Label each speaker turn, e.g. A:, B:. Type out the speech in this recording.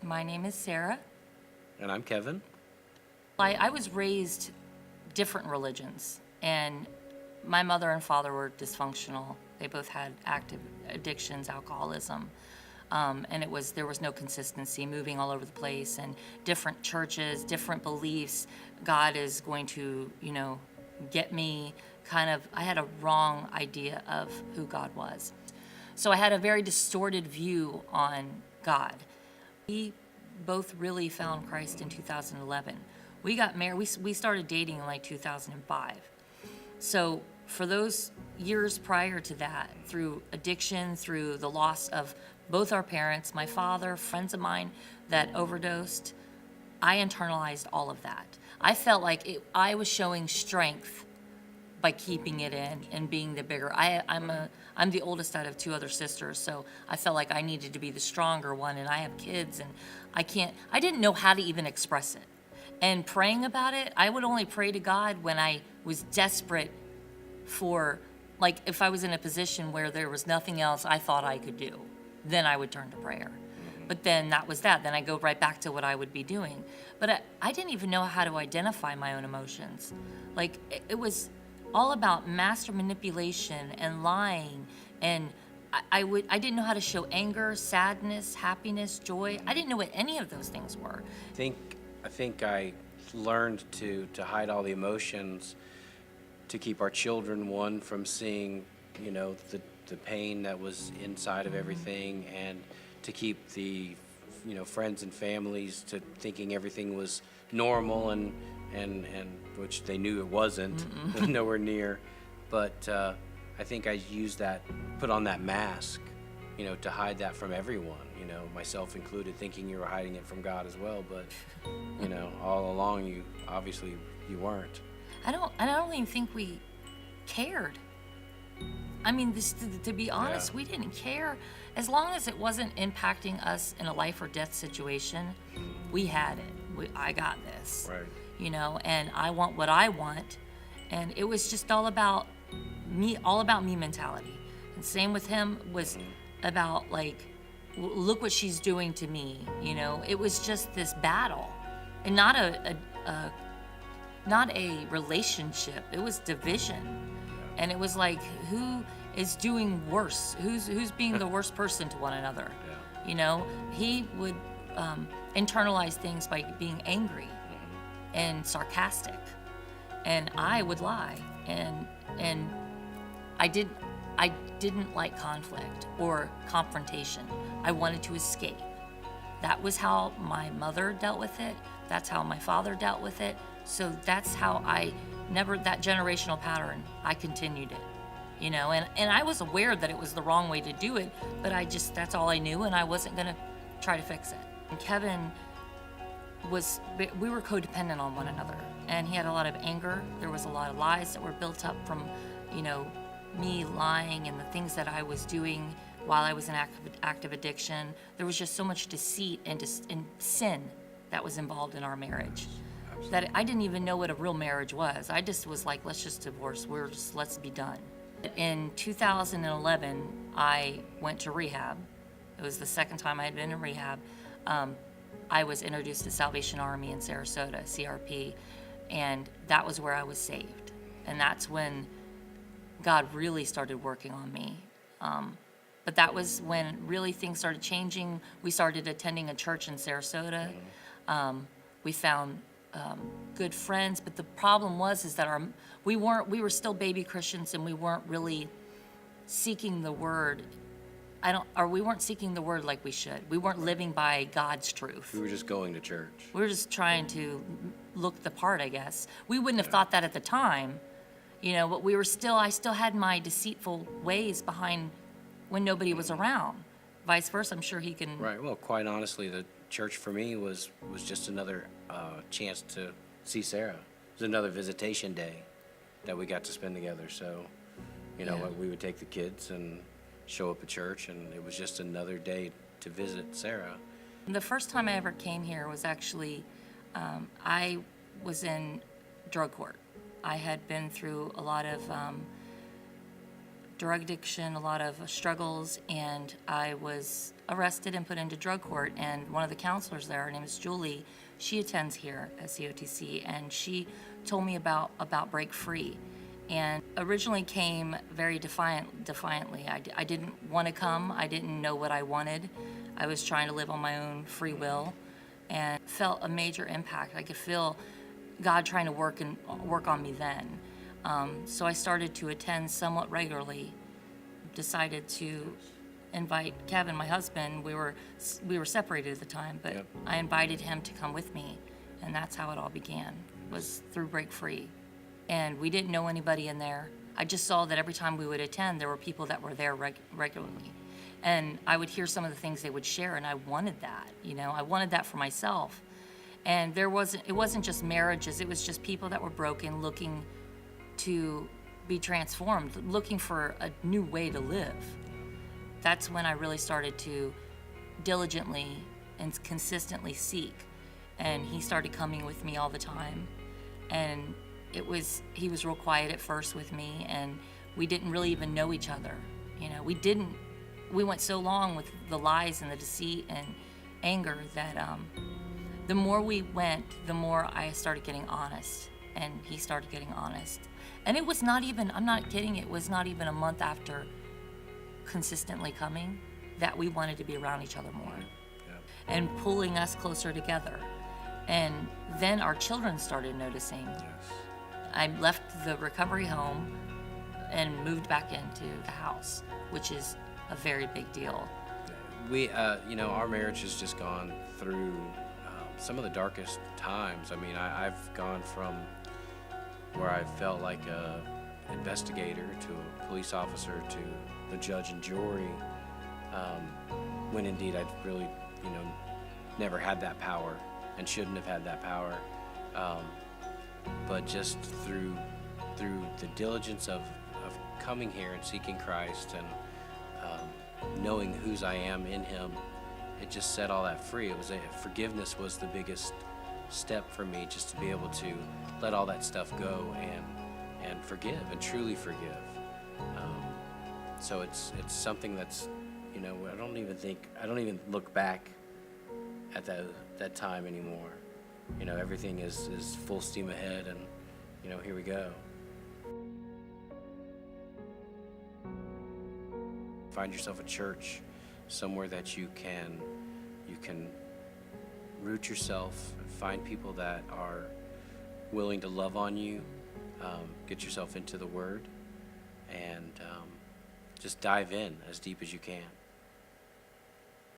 A: My name is Sarah.
B: And I'm Kevin.
A: I was raised different religions, and my mother and father were dysfunctional. They both had active addictions, alcoholism, and there was no consistency, moving all over the place, and different churches, different beliefs. God is going to, get me. I had a wrong idea of who God was. So I had a very distorted view on God. We both really found Christ in 2011. We got married, we started dating in like 2005. So for those years prior to that, through addiction, through the loss of both our parents, my father, friends of mine that overdosed, I internalized all of that. I felt like I was showing strength by keeping it in and being the bigger. I'm the oldest out of two other sisters, so I felt like I needed to be the stronger one, and I have kids, and I didn't know how to even express it. And praying about it, I would only pray to God when I was desperate for, like, if I was in a position where there was nothing else I thought I could do, then I would turn to prayer. But then that was that. Then I go right back to what I would be doing. But I didn't even know how to identify my own emotions. Like, it was all about master manipulation and lying, and I didn't know how to show anger, sadness, happiness, joy. I didn't know what any of those things were.
B: I think I learned to hide all the emotions, to keep our children, one, from seeing, the pain that was inside of everything, and to keep the, friends and families to thinking everything was normal, and which they knew it wasn't, nowhere near. But I think I used that, put on that mask, to hide that from everyone, myself included, thinking you were hiding it from God as well. But, all along you weren't.
A: I don't even think we cared. I mean, to be honest,
B: Yeah.
A: we didn't care. As long as it wasn't impacting us in a life or death situation, we had it. I got this.
B: Right.
A: And I want what I want. And it was just all about me mentality. And same with him was about, like, look what she's doing to me. It was just this battle, and not a relationship. It was division. And it was like, who is doing worse? Who's being the worst person to one another?
B: Yeah.
A: He would internalize things by being angry and sarcastic, and I would lie, and I didn't like conflict or confrontation. I wanted to escape. That was how my mother dealt with it. That's how my father dealt with it. So that's how that generational pattern, I continued it, and I was aware that it was the wrong way to do it, but that's all I knew, and I wasn't gonna try to fix it. And Kevin we were codependent on one another, and he had a lot of anger. There was a lot of lies that were built up from, me lying and the things that I was doing while I was in active addiction. There was just so much deceit and sin that was involved in our marriage. That I didn't even know what a real marriage was. I just was like, let's just divorce. Let's be done. In 2011, I went to rehab. It was the second time I had been in rehab. I was introduced to Salvation Army in Sarasota, CRP, and that was where I was saved. And that's when God really started working on me. But that was when really things started changing. We started attending a church in Sarasota. We found good friends, but the problem is that we were still baby Christians, and we weren't really seeking the word. We weren't seeking the word like we should. We weren't living by God's truth.
B: We were just going to church.
A: We were just trying to look the part, I guess. We wouldn't have thought that at the time, but I still had my deceitful ways behind when nobody was around. Vice versa, I'm sure he can.
B: Right. Well, quite honestly, the church for me was just another chance to see Sarah. It was another visitation day that we got to spend together. So, we would take the kids and show up at church, and it was just another day to visit Sarah.
A: The first time I ever came here was actually, I was in drug court. I had been through a lot of drug addiction, a lot of struggles, and I was arrested and put into drug court. And one of the counselors there, her name is Julie, she attends here at COTC, and she told me about Break Free. And originally came very defiantly. I didn't want to come. I didn't know what I wanted. I was trying to live on my own free will, and felt a major impact. I could feel God trying to work on me then. So I started to attend somewhat regularly. Decided to invite Kevin, my husband. We were separated at the time, but
B: Yep.
A: I invited him to come with me, and that's how it all began. Was through Break Free, and we didn't know anybody in there. I just saw that every time we would attend, there were people that were there regularly, and I would hear some of the things they would share, and I wanted that. I wanted that for myself. And it wasn't just marriages. It was just people that were broken, looking to be transformed, looking for a new way to live. That's when I really started to diligently and consistently seek. And he started coming with me all the time. And he was real quiet at first with me, and we didn't really even know each other. We went so long with the lies and the deceit and anger that the more we went, the more I started getting honest, and he started getting honest. And it was not even, I'm not kidding, it was not even a month after consistently coming that we wanted to be around each other more.
B: Yeah.
A: And pulling us closer together. And then our children started noticing.
B: Yes.
A: I left the recovery home and moved back into the house, which is a very big deal.
B: We, our marriage has just gone through some of the darkest times. I mean, I've gone from where I felt like a investigator to a police officer to the judge and jury, when indeed I'd really, never had that power and shouldn't have had that power. But just through the diligence of coming here and seeking Christ and knowing whose I am in Him, it just set all that free. Forgiveness was the biggest step for me, just to be able to let all that stuff go and forgive and truly forgive. So it's something that's, I don't even look back at that time anymore. Everything is full steam ahead, and here we go. Find yourself a church, somewhere that you can root yourself, find people that are willing to love on you, get yourself into the Word, and just dive in as deep as you can.